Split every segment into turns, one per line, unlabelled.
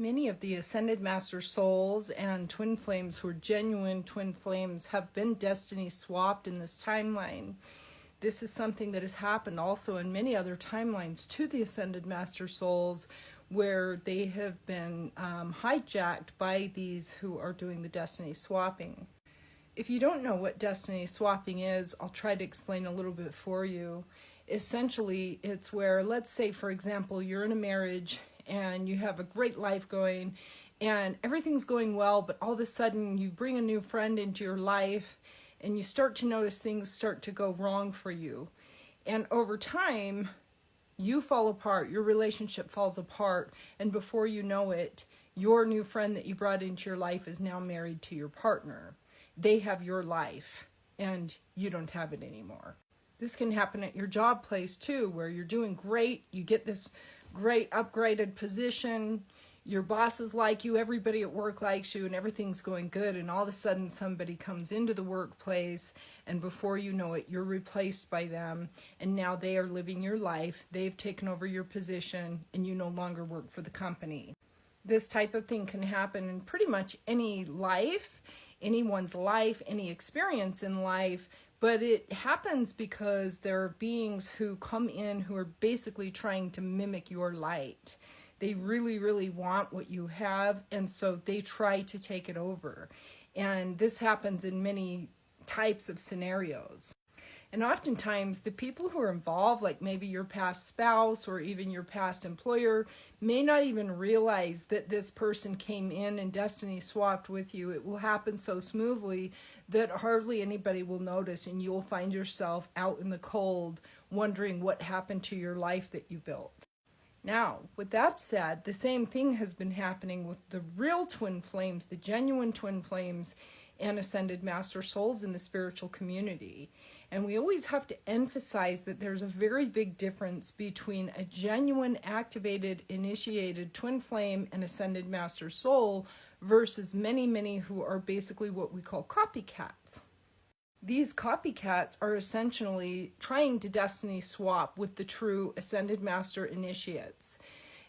Many of the Ascended Master Souls and Twin Flames who are genuine Twin Flames have been destiny swapped in this timeline. This is something that has happened also in many other timelines to the Ascended Master Souls, where they have been hijacked by these who are doing the destiny swapping. If you don't know what destiny swapping is, I'll try to explain a little bit for you. Essentially, it's where, let's say, for example, you're in a marriage and you have a great life going and everything's going well, but all of a sudden you bring a new friend into your life and you start to notice things start to go wrong for you. And over time, you fall apart, your relationship falls apart, and before you know it, your new friend that you brought into your life is now married to your partner. They have your life and you don't have it anymore. This can happen at your job place too, where you're doing great, you get this great upgraded position, your bosses like you, everybody at work likes you, and everything's going good, and all of a sudden somebody comes into the workplace, and before you know it, you're replaced by them, and now they are living your life, they've taken over your position, and you no longer work for the company. This type of thing can happen in pretty much any life, anyone's life, any experience in life, but it happens because there are beings who come in who are basically trying to mimic your light. They really, really want what you have, and so they try to take it over. And this happens in many types of scenarios. And oftentimes, the people who are involved, like maybe your past spouse or even your past employer, may not even realize that this person came in and destiny swapped with you. It will happen so smoothly that hardly anybody will notice, and you'll find yourself out in the cold wondering what happened to your life that you built. Now, with that said, the same thing has been happening with the real twin flames, the genuine twin flames, and Ascended Master Souls in the spiritual community. And we always have to emphasize that there's a very big difference between a genuine, activated, initiated twin flame and Ascended Master Soul versus many, many who are basically what we call copycats. These copycats are essentially trying to destiny swap with the true Ascended Master Initiates.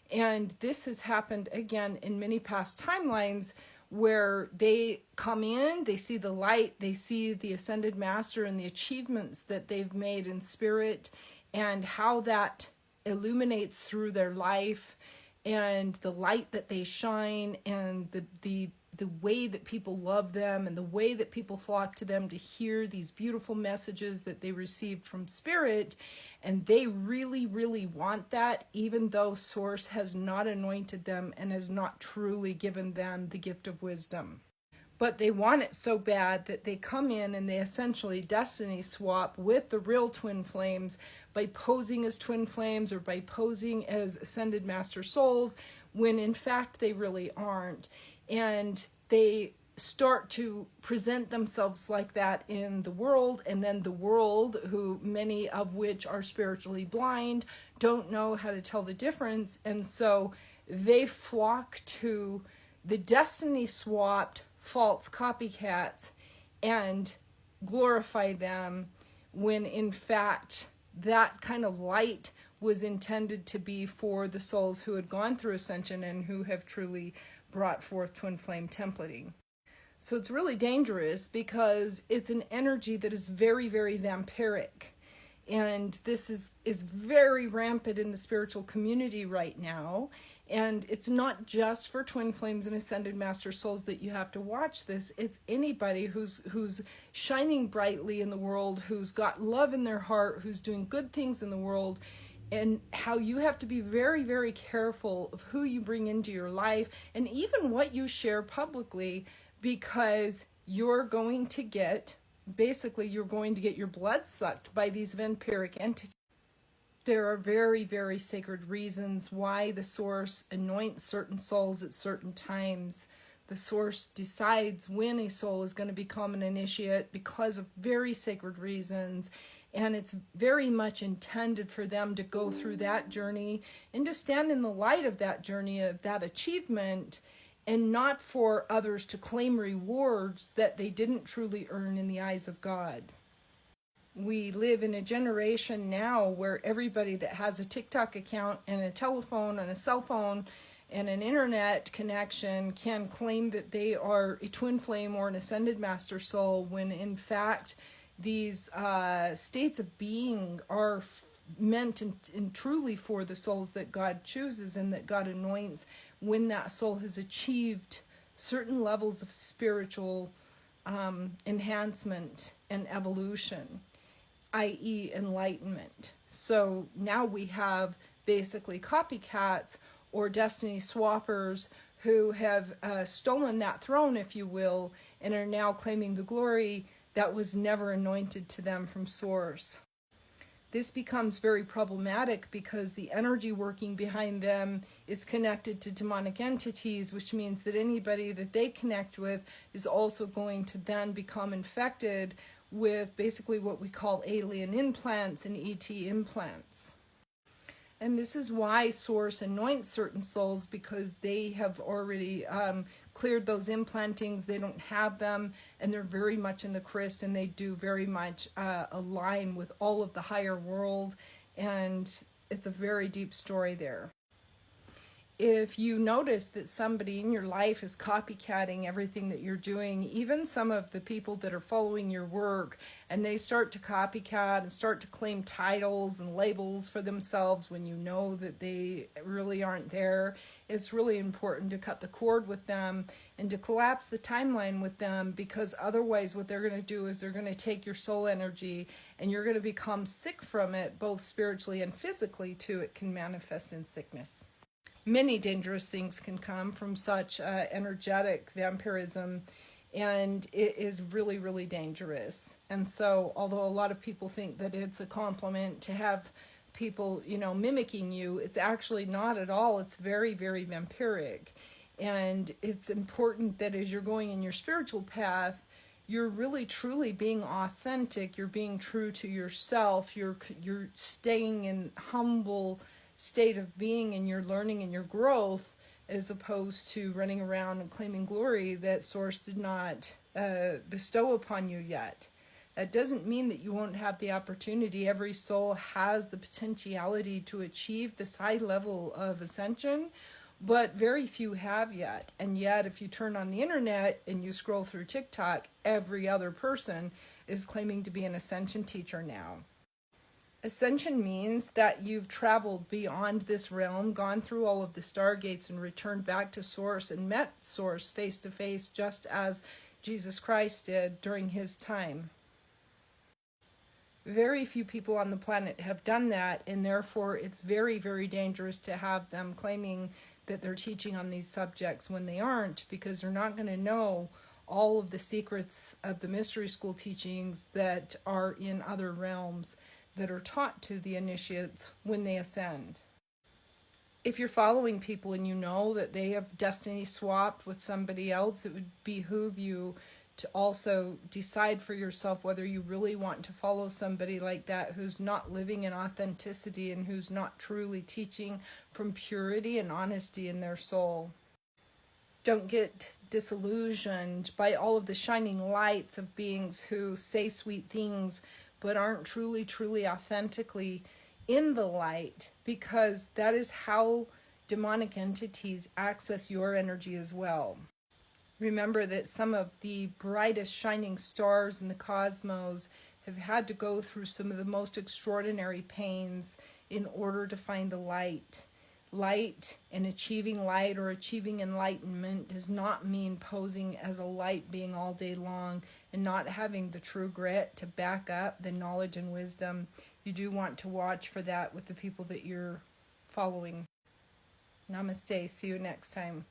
And this has happened again in many past timelines where they come in, they see the light, they see the Ascended Master and the achievements that they've made in spirit and how that illuminates through their life and the light that they shine and the way that people love them and the way that people flock to them to hear these beautiful messages that they received from spirit. And they really, really want that, even though Source has not anointed them and has not truly given them the gift of wisdom. But they want it so bad that they come in and they essentially destiny swap with the real twin flames by posing as twin flames or by posing as Ascended Master Souls, when in fact they really aren't. And they start to present themselves like that in the world, and then the world, who many of which are spiritually blind, don't know how to tell the difference, and so they flock to the destiny swapped false copycats and glorify them, when in fact that kind of light was intended to be for the souls who had gone through ascension and who have truly brought forth twin flame templating. So it's really dangerous because it's an energy that is very, very vampiric. And this is very rampant in the spiritual community right now. And it's not just for twin flames and Ascended Master Souls that you have to watch this. It's anybody who's shining brightly in the world, who's got love in their heart, who's doing good things in the world, and how you have to be very, very careful of who you bring into your life and even what you share publicly, because you're going to get your blood sucked by these vampiric entities. There are very, very sacred reasons why the Source anoints certain souls at certain times. The Source decides when a soul is going to become an initiate because of very sacred reasons. And it's very much intended for them to go through that journey and to stand in the light of that journey, of that achievement, and not for others to claim rewards that they didn't truly earn in the eyes of God. We live in a generation now where everybody that has a TikTok account and a telephone and a cell phone and an internet connection can claim that they are a twin flame or an ascended master soul, when in fact these states of being are meant and truly for the souls that God chooses and that God anoints when that soul has achieved certain levels of spiritual enhancement and evolution, i.e. enlightenment. So now we have basically copycats or destiny swappers who have stolen that throne, if you will, and are now claiming the glory that was never anointed to them from source. This becomes very problematic because the energy working behind them is connected to demonic entities, which means that anybody that they connect with is also going to then become infected with basically what we call alien implants and ET implants. And this is why Source anoints certain souls, because they have already cleared those implantings. They don't have them, and they're very much in the Christ, and they do very much align with all of the higher world, and it's a very deep story there. If you notice that somebody in your life is copycatting everything that you're doing, even some of the people that are following your work, and they start to copycat and start to claim titles and labels for themselves when you know that they really aren't there, it's really important to cut the cord with them and to collapse the timeline with them, because otherwise what they're going to do is they're going to take your soul energy and you're going to become sick from it, both spiritually and physically too. It can manifest in sickness. Many dangerous things can come from such energetic vampirism, and it is really, really dangerous. And so, although a lot of people think that it's a compliment to have people, mimicking you, it's actually not at all. It's very, very vampiric. And it's important that as you're going in your spiritual path, you're really, truly being authentic. You're being true to yourself. You're staying in humble state of being, and your learning and your growth, as opposed to running around and claiming glory that Source did not bestow upon you yet. That doesn't mean that you won't have the opportunity. Every soul has the potentiality to achieve this high level of ascension, but very few have yet. And yet, if you turn on the internet and you scroll through TikTok, every other person is claiming to be an ascension teacher now. Ascension means that you've traveled beyond this realm, gone through all of the stargates, and returned back to Source and met Source face to face, just as Jesus Christ did during his time. Very few people on the planet have done that, and therefore it's very, very dangerous to have them claiming that they're teaching on these subjects when they aren't, because they're not going to know all of the secrets of the mystery school teachings that are in other realms that are taught to the initiates when they ascend. If you're following people and you know that they have destiny swapped with somebody else, it would behoove you to also decide for yourself whether you really want to follow somebody like that who's not living in authenticity and who's not truly teaching from purity and honesty in their soul. Don't get disillusioned by all of the shining lights of beings who say sweet things but aren't truly, truly authentically in the light, because that is how demonic entities access your energy as well. Remember that some of the brightest shining stars in the cosmos have had to go through some of the most extraordinary pains in order to find the light. Light and achieving light or achieving enlightenment does not mean posing as a light being all day long and not having the true grit to back up the knowledge and wisdom. You do want to watch for that with the people that you're following. Namaste. See you next time.